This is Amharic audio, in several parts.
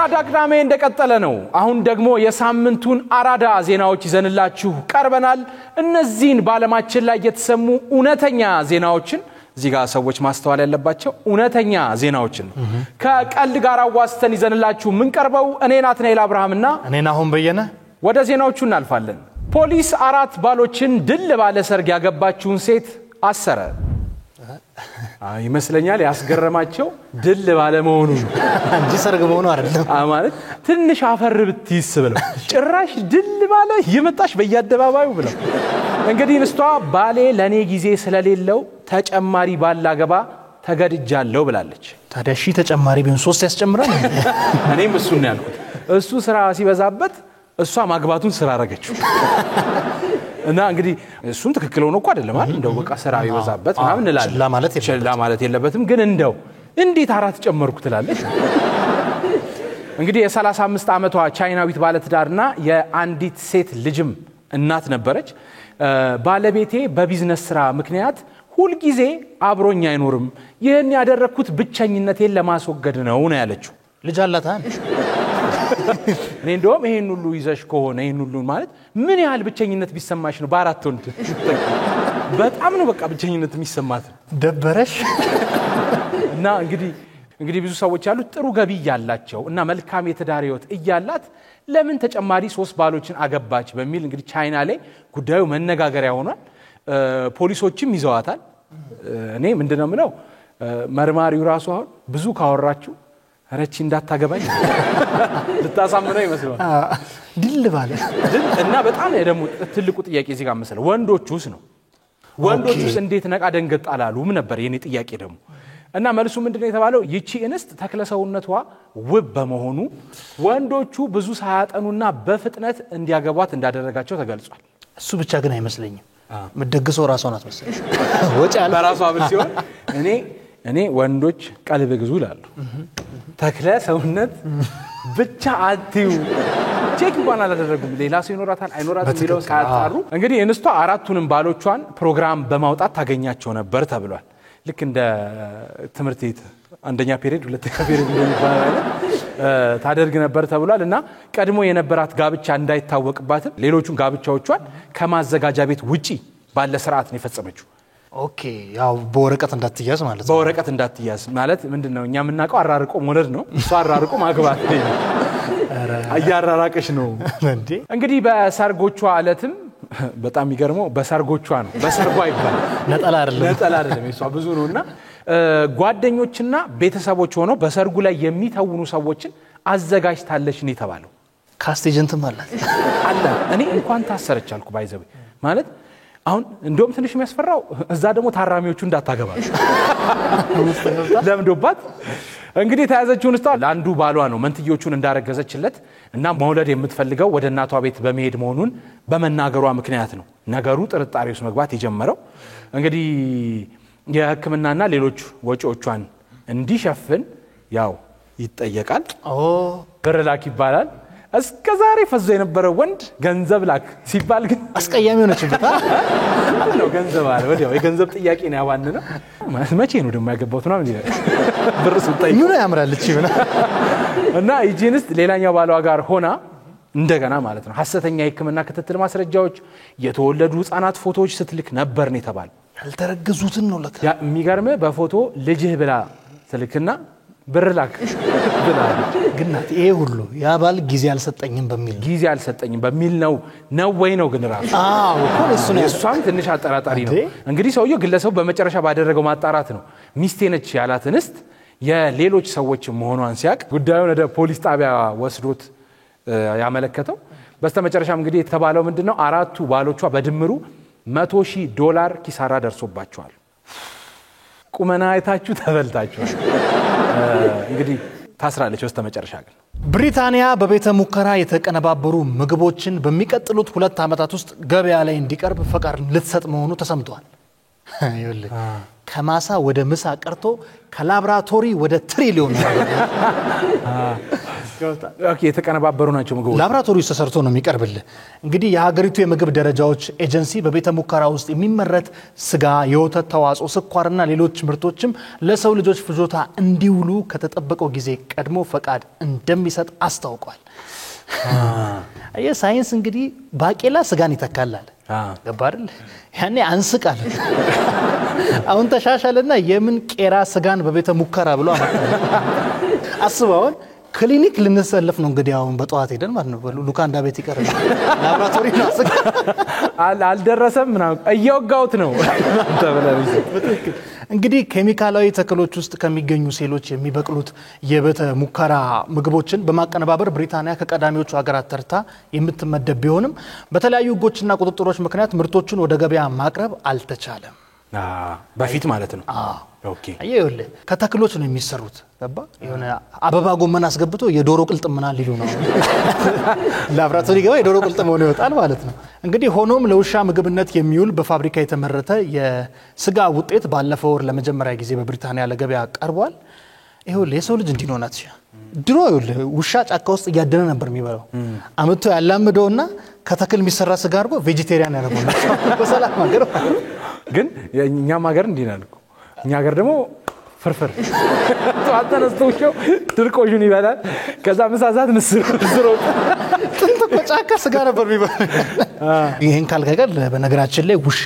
አራዳ ቅዳሜ እንደቀጠለ ነው አሁን ደግሞ የሳምንቱን አራዳ ዜናዎች ይዘንላችሁ ቀርበናል እነዚህን ባለማችን ላይ የተሰሙ ኡነተኛ ዜናዎችን እዚህ ጋር ሰዎች ማስተዋል ያለባቸው ኡነተኛ ዜናዎችን ከቀልድ ጋር አዋስተን ይዘንላችሁ ምን ቀርበው እኔ ናትናኤል አብርሃምና እኔ ናሆም በየነ ወደ ዜናዎቹ እናልፋለን ፖሊስ 4 ባሎችን ድል ባለ ሰርግ ያገባችውን ሴት አሰረ ይመስለኛል ያስገረማቸው ድል ባለ መሆኑ እንጂ ሰርግ መሆኑ አይደለም ማለት ትንሽ አፈር ብትይስ ብለው ጭራሽ ድል ባለ ይመጣሽ በየአደባባዩ ብለው እንግዲህ እንስቷ ባሌ ለኔ ጊዜ ስለሌለው ተጨማሪ ባላገባ ተገድጃለሁ ብላለች ታዲያ እሺ ተጨማሪ ቢሆን 3 ያስጨምራል እኔም እሱን ያልኩት እሱ ስራ ሲበዛበት እሷ ማግባቱን ስራ አረገችው እና እንግዲህ እሱን ትክክል ሆኖ እኮ አይደለም አይደል እንደው በቃ ስራ ይበዛበት ምናምን እንላለን ችላ ማለት የለበትም ግን እንደው እንዴት 4 ጨመርኩ ትላለች እንግዲህ የ35 ዓመቷ ቻይናዊት ባለትዳርና የአንዲት ሴት ልጅም እናት ነበረች ባለቤቴ በቢዝነስ ስራ ምክንያት ሁሉ ጊዜ አብሮኝ አይኖርም ይሄን ያደረኩት ብቸኝነቴን ለማስወገድ ነው ያለችው ልጅ አላታን እኔ እንደውም ይሄን ሁሉ ይዘሽ ከሆነ ይሄን ሁሉ ማለት ምን ያህል ብቸኝነት ቢሰማሽ ነው በአራት ወንድ በጣም ነው በቃ ብቸኝነት የሚሰማት ደበረሽ እና እንግዲህ ብዙ ሰዎች ያሉት ጥሩ ገቢ ያላቸው እና መልካም የትዳር ህይወት እያላት ለምን ተጨማሪ 3 ባሎችን አገባች በሚል እንግዲህ ቻይና ላይ ጉዳዩ መነጋገሪያ ሆኗል ፖሊሶችም ይዘዋታል እኔ ምንድነው ምለው መርማሪው ራሱ አሁን ብዙ ካወራችሁ አረቺ እንዳታገባኝ ልታሳምነው ይመስላል ድል ባለ እና በጣም ደግሞ ትልቁ ጥያቄ እዚህ ጋር መሰለ ወንዶቹስ ነው ወንዶቹስ እንዴት ነቃ ደንገጥ አላሉም ነበር የኔ ጥያቄ ደግሞ እና መልሱ ምንድነው የተባለው ይቺ እንስት ተክለሰውነቷ ውብ በመሆኑ ወንዶቹ ብዙ ሳያጠኑና በፍጥነት እንዲያገቧት እንዳደረጋቸው ተገልጿል እሱ ብቻ ግን አይመስለኝም መደግሰው ራሷን አትመስልሽ ወጪ አለ በራሷ አብር ሲሆን እኔ ወንዶች ቀልብ ግዙ ይላሉ ተክለ ሰውነት ብቻ አትዩ ቼክ እንኳን አላደረጉም ሌላ ሰው ይኖራታል አይኖራትም ቢለው ሳያጣሩ እንግዲህ እንስቷ 4ቱንም ባሎቿን ፕሮግራም በማውጣት ታገኛቸው ነበር ተብሏል ልክ እንደ ትምህርት ቤት አንደኛ ፔሪድ ሁለተኛ ፔሪድ እንደሚባለው ታደርግ ነበር ተብሏል እና ቀድሞ የነበራት ጋብቻ እንዳይታወቅባትም ሌሎቹን ጋብቻዎቿን ከማዘጋጃ ቤት ውጪ ባለ ስርዓት ነው የፈጸመችው ኦኬ ያው በወረቀት እንዳትያዝ ማለት ነው በወረቀት እንዳትያዝ ማለት ምንድነው እኛ ምናቀው አራርቆ ሞለድ ነው እሷ አራርቆ ማግባት ነው አያራራቀሽ ነው እንግዲህ በሰርጎቿ አለትም በጣም ይገርመው በሰርጎቿ ነው በሰርጓ ይባል ነጠላ አይደለም እሷ ብዙ ነውና ጓደኞችና ቤተሰቦች ሆነው በሰርጉ ላይ የሚተውኑ ሰዎችን አዘጋጅታለች ነው የተባለው ካስት ኤጀንትም አለ እኔ እንኳን ታሰረች አልኩ ባይዘው ማለት አሁን እንደውም ትንሽ የሚያስፈራው እዛ ደግሞ ታራሚዎቹ እንዳታገባ ለምዶባት እንግዲህ ተያዘችውን ስታ ለአንዱ ባሏ ነው መንትዮቹን እንዳረገዘችለት እና መውለድ የምትፈልገው ወደ እናቷ ቤት በመሄድ መሆኑን በመናገሯ ምክንያት ነው ነገሩ ጥርጣሬ ውስጥ መግባት የጀመረው እንግዲህ የሕክምናና ሌሎች ወጪዎቿን እንዲሸፍን ያው ይጠየቃል ብር ላክ ይባላል እስከዛሬ ፈዞ የነበረው ወንድ ገንዘብ ላክ ሲባል ግን አስቀያሚ ሆነችበት ነው ገንዘብ አለ ወዲያው የገንዘብ ጥያቄ ነው ያዋንነው መቼ ነው ደግሞ ያገባው ነው እንዴ ብር ስጠይ ምን ያምራልች ይበና እና ኢጂኒስት ሌላኛው ባሏ ጋር ሆና እንደገና ማለት ነው ሐሰተኛ የሕክምና ክትትል ማስረጃዎች የተወለዱ ህፃናት ፎቶዎች ስትልክ ነበር ነው የተባለው ያልተረገዙትን ነው ለካ የሚገርም በፎቶ ልጅህ ብላ ስልክና ብር ላክ ብላለች ግናት ይሄ ሁሉ ያባል ጊዜ አልሰጠኝም በሚል ነው ወይ ነው ግን ራሱ እሷም ትንሽ አጠራጣሪ ነው እንግዲህ ሰውየው ግለሰው በመጨረሻ ባደረገው ማጣራት ነው ሚስቴ ነች ያላት እንስት የሌሎች ሰዎች መሆኗን ሲያቅ ጉዳዩን ወደ ፖሊስ ጣቢያ ወስዶት ያመለከተው በስተመጨረሻም እንግዲህ የተባለው ምንድነው 4ቱ ባሎቿ በድምሩ $100,000 ኪሳራ ደርሶባቸዋል ቁመና አይታችሁ ተበልታችኋል እንግዲህ ታስራለች በስተመጨረሻ ግን ብሪታንያ በቤተ ሙከራ የተቀነባበሩ ምግቦችን በሚቀጥሉት 2 ዓመታት ውስጥ ገበያ ላይ እንዲቀርብ ፈቃድ ልትሰጥ መሆኑ ተሰምቷል ይኸውልህ ከማሳ ወደ ምሳ ቀርቶ ከላብራቶሪ ወደ ትሪሊዮን ኦኬ የተቀነባበሩ ናቸው ምግቦች ላብራቶሪ ውስጥ ተሰርቶ ነው የሚቀርብልህ እንግዲህ የሀገሪቱ የምግብ ደረጃዎች ኤጀንሲ በቤተ ሙከራ ውስጥ የሚመረት ስጋ የወተት ተዋጽኦ ስኳርና ሌሎች ምርቶችም ለሰው ልጆች ፍጆታ እንዲውሉ ከተጠበቀው ጊዜ ቀድሞ ፈቃድ እንደሚሰጥ አስታውቋል ሳይንስ እንግዲህ ባቄላ ስጋን ይተካላል ገባ አይደል ያኔ አንስቃል አሁን ተሻሻለና የምን ቄራ ስጋን በቤተ ሙከራ ብሎ አስባውን ክሊኒክ ልንሰለፍ ነው እንግዲህ አሁን በጧት ሄደን ማለት ነው ሉካንዳ ቤት ይቀርብ ላብራቶሪ ነው ስጋ አልደረሰም ምናምን እየወጋውት ነው እንግዲህ ኬሚካላዊ ተክሎች ውስጥ ከሚገኙ ሴሎች የሚበቅሉት የቤተ ሙከራ ምግቦችን በማቀነባበር ብሪታንያ ከቀዳሚዎቹ ሀገራት ተርታ የምትመደብ ቢሆንም በተለያዩ ህጎችና ቁጥጥሮች ምክንያት ምርቶቹን ወደ ገበያ ማቅረብ አልተቻለም በፊት ማለት ነው ኦኬ አይየውል ከተክሎች ነው የሚሰሩት ገባ የሆነ አበባ ጎመን አስገብቶ የዶሮ ቅልጥምና ሊሉ ነው ላብራቶሪ ገባ የዶሮ ቅልጥም ይወጣል ማለት ነው እንግዲህ ሆኖም ለውሻ ምግብነት የሚውል በፋብሪካ የተመረተ የስጋ ውጤት ባለፈው ወር ለመጀመሪያ ጊዜ በብሪታንያ ለገበያ ቀርቧል ይኸውልህ የሰው ልጅ እንዲኖናት ድሮ ይኸውልህ ውሻ ጫካ ውስጥ ያደነ ነበር የሚበላው አመቶ ያላምደውና ከተክል የሚሰራ ስጋ አርጎ ቬጂቴሪያን ያደርገው በሰላም ሀገር ግን የኛም ሀገር እንዲናልኩ እኛ ሀገር ደግሞ ፍርፍር ተዋተነስተውቸው ድርቆሹን ይበላል ከዛ መሳዛት ምስር ጥንት ጫካ ስጋ ነበር የሚበላው ይሄን ካልከገል በነገራችን ላይ ውሻ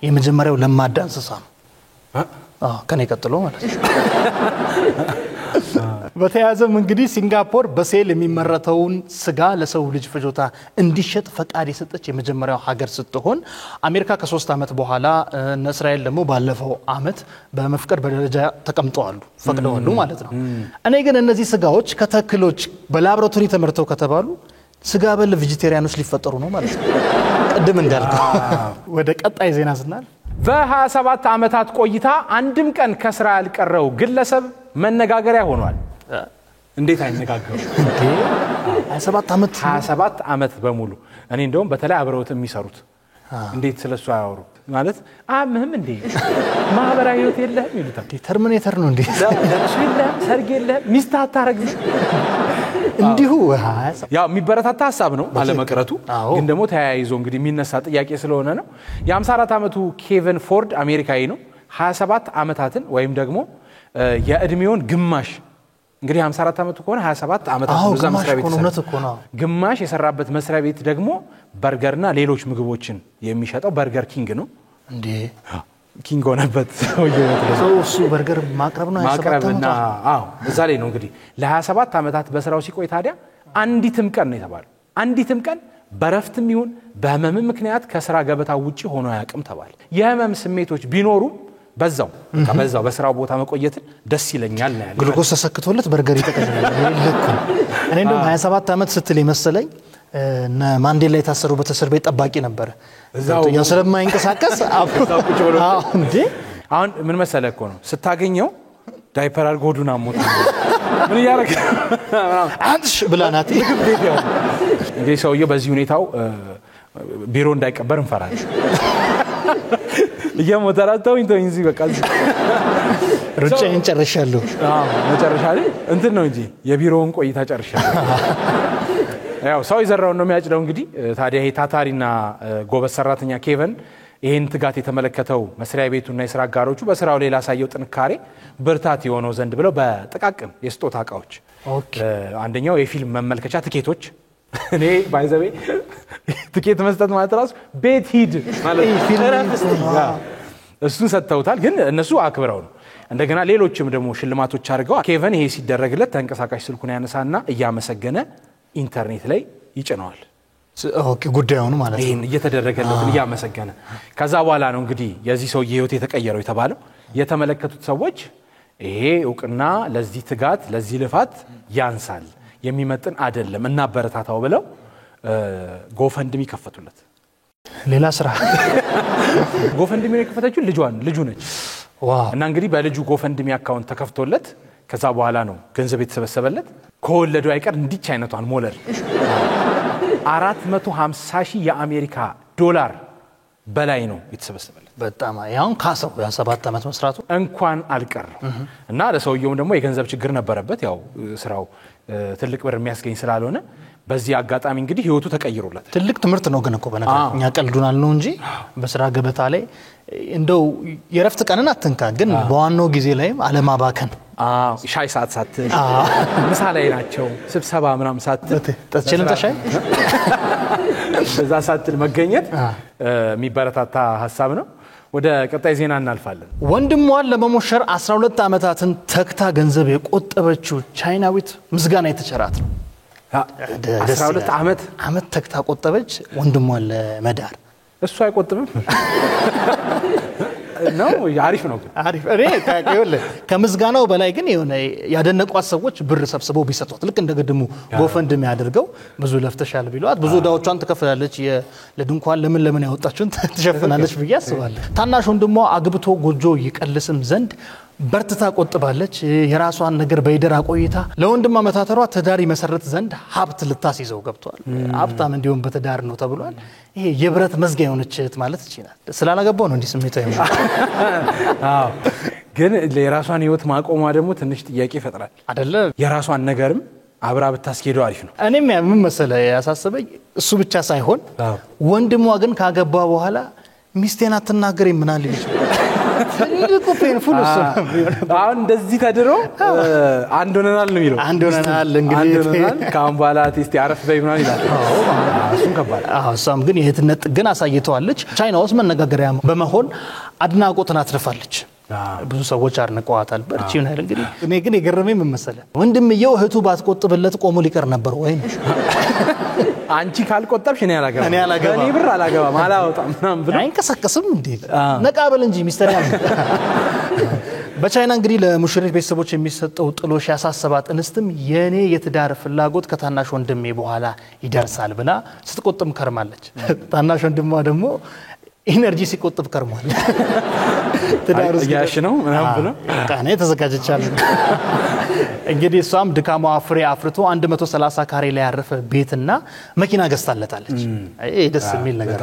የመጀመሪያው ለማዳ እንስሳ ነው ከኔ ቀጥሎ ማለት ነው በተያዘም እንግዲህ ሲንጋፖር በሴል የሚመረተውን ስጋ ለሰው ልጅ ፍጆታ እንዲሸጥ ፈቃድ የሰጠች የመጀመሪያው ሀገር ስትሆን አሜሪካ ከ3 አመት በኋላ እስራኤል ደግሞ ባለፈው አመት በመፍቀድ በደረጃ ተቀምጠዋል ፈቅደዋል ማለት ነው እኔ ግን እነዚህ ስጋዎች ከተክሎች በላብራቶሪ ተመርተው ከተባሉ ስጋ በል ቬጂቴሪያኖች ሊፈጠሩ ነው ማለት ነው ቀድም እንዳልከው ወደ ቀጣይ ዜና ስናል በ27 አመታት ቆይታ አንድም ቀን ከስራ ያልቀረው ግለሰብ መነጋገሪያ ሆኗል እንዴት አይነጋገሩ 27 አመት በሙሉ እኔ እንደውም በተለይ አብረውት የሚሰሩት እንዴት ስለሱ ያወሩ ማለት አምህም እንዴ ማህበራዊ ህይወት የለህም ይሉታል ተርሚኔተር ነው እንዴ ሰርግ የለህም ሚስት አታረግዝ እንዲሁ ያው የሚበረታታ ሐሳብ ነው አለመቅረቱ ግን ደግሞ ተያይዞ እንግዲህ የሚነሳ ጥያቄ ስለሆነ ነው የ54 አመቱ ኬቨን ፎርድ አሜሪካዊ ነው 27 አመታትን ወይም ደግሞ የእድሜውን ግማሽ እንግዲህ 54 አመቱ ከሆነ 27 አመታት ነው እዛ መስሪያ ቤት ግማሽ የሰራበት መስሪያ ቤት ደግሞ በርገርና ሌሎች ምግቦችን የሚሸጠው በርገር ኪንግ ነው እንዴ ኪንግ ሆነበት ሰውየው እሱ በርገር ማቅረብ ነው ማቅረብና እዛ ላይ ነው እንግዲህ ለ27 አመታት በስራው ሲቆይ ታዲያ አንዲትም ቀን ነው የተባለው አንዲትም ቀን በረፍትም ይሁን በህመም ምክንያት ከስራ ገበታ ውጪ ሆኖ ያቅም ተባለ የህመም ስሜቶች ቢኖሩ በዛው በስራው ቦታ መቆየትን ደስ ይለኛል ነው ያለው ግሉኮስ ተሰክቶለት በርገር ይተቀበላል ይልኩ እኔ እንደውም 27 አመት ስትል ይመስለኝ እና ማንዴላ የታሰሩበት እስር ቤት ጠባቂ ነበር ያው ስለማይንቀሳቀስ አብዛው ቁጭ ብሎ እንዴ አሁን ምን መሰለህ እኮ ነው ስታገኘው ዳይፐር አድርጎ ሆዱን አሞት ምን ያረጋ አንቺ ብላናት እንግዲህ ሰውየው በዚህ ሁኔታው ቢሮ እንዳይቀበር እንፈራለን እየሞተራታው እንጂ በቃ ሩጫዬን ጨርሻለሁ መጨረሻ ላይ እንትን ነው እንጂ የቢሮውን ቆይታ ጨርሻለሁ ያው ሰው ይዘራው ነው የሚያጭደው እንግዲህ ታዲያ ይሄ ታታሪና ጎበዝ ሰራተኛ ኬቨን ይሄን ትጋት የተመለከተው መስሪያ ቤቱና የሥራ አጋሮቹ በስራው ላይ ላሳየው ጥንካሬ ብርታት የሆነው ዘንድ ብለው በጥቃቅን የስጦታ ዕቃዎች አንደኛው የፊልም መመልከቻ ትኬቶች እኔ ባይዘቤ ትኬት መስጠት ማለት ራሱ ቤት ሂድ ማለት እሱ ሰጥተውታል ግን እነሱ አክብረው ነው እንደገና ሌሎችም ደግሞ ሽልማቶች አድርገው ኬቨን ይሄ ሲደረግለት ተንቀሳቃሽ ስልኩን ያነሳና እያመሰገነ ኢንተርኔት ላይ ይጭነዋል ኦኬ ጉዳዩን ማለት ይሄን እየተደረገለት እያመሰገነ ከዛ በኋላ ነው እንግዲህ የዚህ ሰው ህይወት የተቀየረው የተባለው የተመለከቱት ሰዎች ይሄ ዕውቅና ለዚህ ትጋት ለዚህ ልፋት ያንሳል የሚመጥን አይደለም እና በረታታው ብለው ጎፈንድሚ ከፈቱለት ሌላ ስራ ጎፈንድሚ የከፈተችው ልጁ ነች እና እንግዲህ በልጁ ጎፈንድሚ አካውንት ተከፍቶለት ከዛ በኋላ ነው ገንዘብ የተሰበሰበለት ከወለዱ አይቀር እንዲች አይነቷን ሞለር 450,000 የአሜሪካ ዶላር በላይ ነው የተሰበሰበለት በጣም ያውን ካሰው ያ7 አመት መስራቱ እንኳን አልቀር እና ለሰውየው ደግሞ የገንዘብ ችግር ነበረበት ያው ስራው ትልቅ ብር የሚያስገኝ ስላልሆነ በዚህ አጋጣሚ እንግዲህ ህይወቱ ተቀይሮለት ትልቅ ትምህርት ነው ግን እኮ በነገራኛ ቀልዱናል ነው እንጂ በስራ ገበታ ላይ እንደው የረፍት ቀንን አትንካ ግን በዋናው ጊዜ ላይም አለማባከን ሻይ ሰዓት ሳትል ምሳ ላይ ናቸው ስብሰባ ምናምን ሳትል ተችልም ተሻይ በዛ ሳትል መገኘት የሚበረታታ ሐሳብ ነው ወደ ቀጣይ ዜና እናልፋለን ወንድሟን ለመሞሸር 12 አመታትን ተክታ ገንዘብ የቆጠበችው ቻይናዊት ምስጋና የተቸራት ነው 12 አመት ተክታ ቆጠበች ወንድሟን ለመዳር እሱ አይቆጥብም ነው ያሪፍ ነው አሪፍ እኔ ታውቂውለ ከምስጋናው በላይ ግን የሆነ ያደነቋት ሰዎች ብር ሰብስበው ቢሰጡት ልክ እንደገድሙ ጎፈንድም ያደርገው ብዙ ለፍተሻል ቢሏት ብዙ ዳዎቿን ተከፍላለች ለድንኳን ለምን ያወጣችውን ትሸፍናለች ብዬ አስባለሁ ታናሽ ወንድሟ አግብቶ ጎጆ ይቀልስም ዘንድ በርትታ ቆጥባለች የራሷን ነገር በይደራ ቆይታ ለወንድሟ መታተሯ ተዳሪ መሰረት ዘንድ ሀብት ልታስይዘው ገብቷል ሀብታም እንዲሆን በተዳር ነው ተብሏል ይሄ የብረት መዝጊያ የሆነች ማለት ይችላል ስላላገባው ነው እንዲህ ስሜታው ይመጣ አዎ ግን ለራሷን ህይወት ማቆሟ ደግሞ ትንሽ ጥያቄ ይፈጥራል አይደለ የራሷን ነገርም አብራ ብታስኬደው አሪፍ ነው እኔም ምን መሰለ ያሳሰበኝ እሱ ብቻ ሳይሆን ወንድሟ ግን ካገባ በኋላ ሚስቴን አትናገሪ ምናል ይችላል ትልቁ ፔንፉል እሱ አሁን እንደዚህ ተድሮ አንድ ሆነናል ነው የሚለው አንድ ሆነናል እንግዲህ ካም በኋላ እስቲ አረፍ በይ ምናምን ይላል እሱን ከባድ እሷም ግን የህትነት ግን አሳይተዋለች ቻይና ውስጥ መነጋገሪያ በመሆን አድናቆትን አትርፋለች ብዙ ሰዎች አድንቀዋታል በርቺ ነው እንግዲህ እኔ ግን የገረመኝ ምን መሰለ ወንድምየው እህቱ ባትቆጥብለት ቆሞ ሊቀር ነበር ወይ አንቺ ካልቆጠብሽ እኔ አላገባም እኔ ብር አላገባም አላወጣም ምናምን ብሎ አይንቀሳቀስም እንዴ ነቃበል እንጂ ሚስተር ያን በቻይና እንግዲህ ለሙሽሪት ቤተሰቦች የሚሰጠው ጥሎሽ ያሳሰባት እንስትም የኔ የትዳር ፍላጎት ከታናሽ ወንድሜ በኋላ ይደርሳል ብላ ስትቆጥም ከርማለች ታናሽ ወንድሟ ደግሞ ኢነርጂ ሲቆጥብ ከርሟል ትዳሩስ ያሽ ነው ምናምን ብሎ ታኔ ተዘጋጀቻለሁ እንግዲህ እሷም ድካሟ ፍሬ አፍርቶ 130 ካሬ ላይ ያረፈ ቤትና መኪና ገዝታለታለች አይ ደስ የሚል ነገር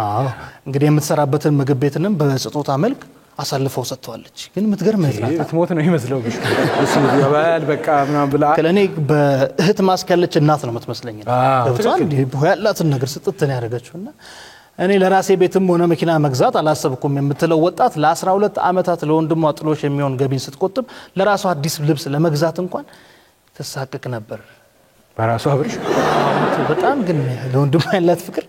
አዎ እንግዲህ የምትሰራበትን ምግብ ቤትንም በስጦታ መልክ አሳልፈው ሰጥቷለች ግን ምትገርም ናት ሞት ነው ይመስለው እሱ ያባል በቃ ምናምን ብላ ከለኔ በእህት ማስከለች እናት ነው የምትመስለኝ ገብቷል ያላትን ነገር ስጥተን ያደረገችውና እኔ ለራሴ ቤትም ሆነ መኪና መግዛት አላሰብኩም የምትለው ወጣት ለ12 አመታት ለወንድሟ ጥሎሽ የሚሆን ገቢን ስትቆጥብ ለራሷ አዲስ ልብስ ለመግዛት እንኳን ተሳቀቅ ነበር በራሷ ብር በጣም ግን ለወንድሟ ያላት ፍቅር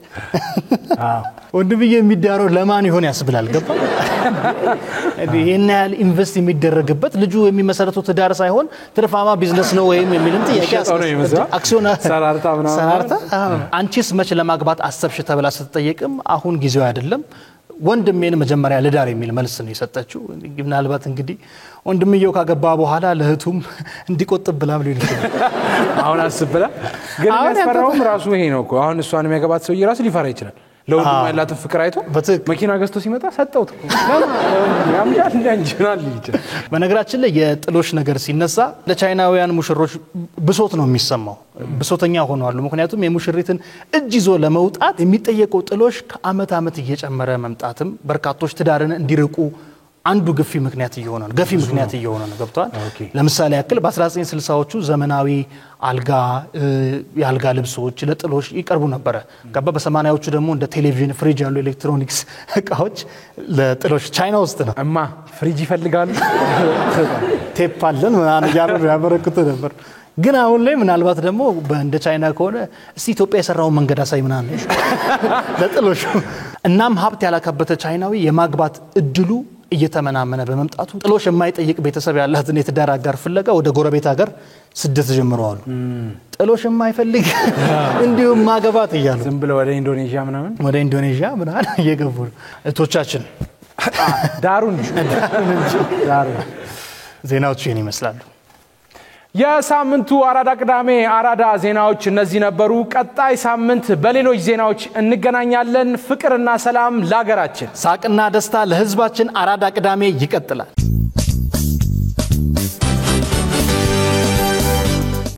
ወንድምዬ የሚዳረው ለማን ይሆን ያስብላል ገባ ይሄናል ኢንቨስት የሚደረግበት ልጁ የሚመሰረተው ትዳር ሳይሆን ትርፋማ ቢዝነስ ነው ወይም የሚልም ጥያቄ አክሲዮን ሰራርታ አንቺስ መች ለማግባት አሰብሽ ተብላ ስትጠየቅም አሁን ጊዜው አይደለም ወንድሜን መጀመሪያ ለዳር የሚል መልስ ነው የሰጠችው ምናልባት እንግዲህ ወንድምየው ካገባ በኋላ ለህቱም እንዲቆጥብ ብላም ሊሆን ይችላል አሁን አስብላ ግን ያስፈራውም ራሱ ይሄ ነው እኮ አሁን እሷን የሚያገባት ሰው ይራስ ሊፈራ ይችላል ለወንድሙ ያላትን ፍቅር አይቶ መኪና ገዝቶ ሲመጣ ሰጠውት ያምጃል እንጃል ይችላል በነገራችን ላይ የጥሎሽ ነገር ሲነሳ ለቻይናውያን ሙሽሮች ብሶት ነው የሚሰማው ብሶተኛ ሆነዋል ምክንያቱም የሙሽሪትን እጅ ይዞ ለመውጣት የሚጠየቀው ጥሎሽ ከአመት አመት እየጨመረ መምጣትም በርካቶች ትዳርን እንዲርቁ አንዱ ገፊ ምክንያት እየሆነ ነው ገብቷል ለምሳሌ ያክል በ1960ዎቹ ዘመናዊ የአልጋ ልብሶች ለጥሎሽ ይቀርቡ ነበር በ80ዎቹ ደግሞ እንደ ቴሌቪዥን ፍሪጅ ያሉ ኤሌክትሮኒክስ እቃዎች ለጥሎሽ ቻይና ውስጥ ነው እማ ፍሪጅ ይፈልጋሉ ቴፕ አለን ምናምን ያበረክቱ ነበር ግን አሁን ላይ ምናልባት ደግሞ በእንደ ቻይና ከሆነ እስቲ ኢትዮጵያ የሰራው መንገድ አሳይ ምናምን ለጥሎሽ እናም ሀብት ያላከበተ ቻይናዊ የማግባት እድሉ እየተመናመነ በመምጣቱ ጥሎሽ የማይጠይቅ ቤተሰብ ያላትን የትዳር አጋር ፍለጋ ወደ ጎረቤት ሀገር ስደት ጀምረዋል ጥሎሽ የማይፈልግ እንዲሁም ማገባት ይያሉ ዝም ብለው ወደ ኢንዶኔዥያ ምናምን እየገቡ እቶቻችን ዳሩን ዜናዎቹ ይሄን ይመስላሉ የሳምንቱ አራዳ ቅዳሜ አራዳ ዜናዎች እነዚህ ነበሩ ቀጣይ ሳምንት በሌሎች ዜናዎች እንገናኛለን ፍቅርና ሰላም ለሀገራችን ሳቅና ደስታ ለህዝባችን አራዳ ቅዳሜ ይቀጥላል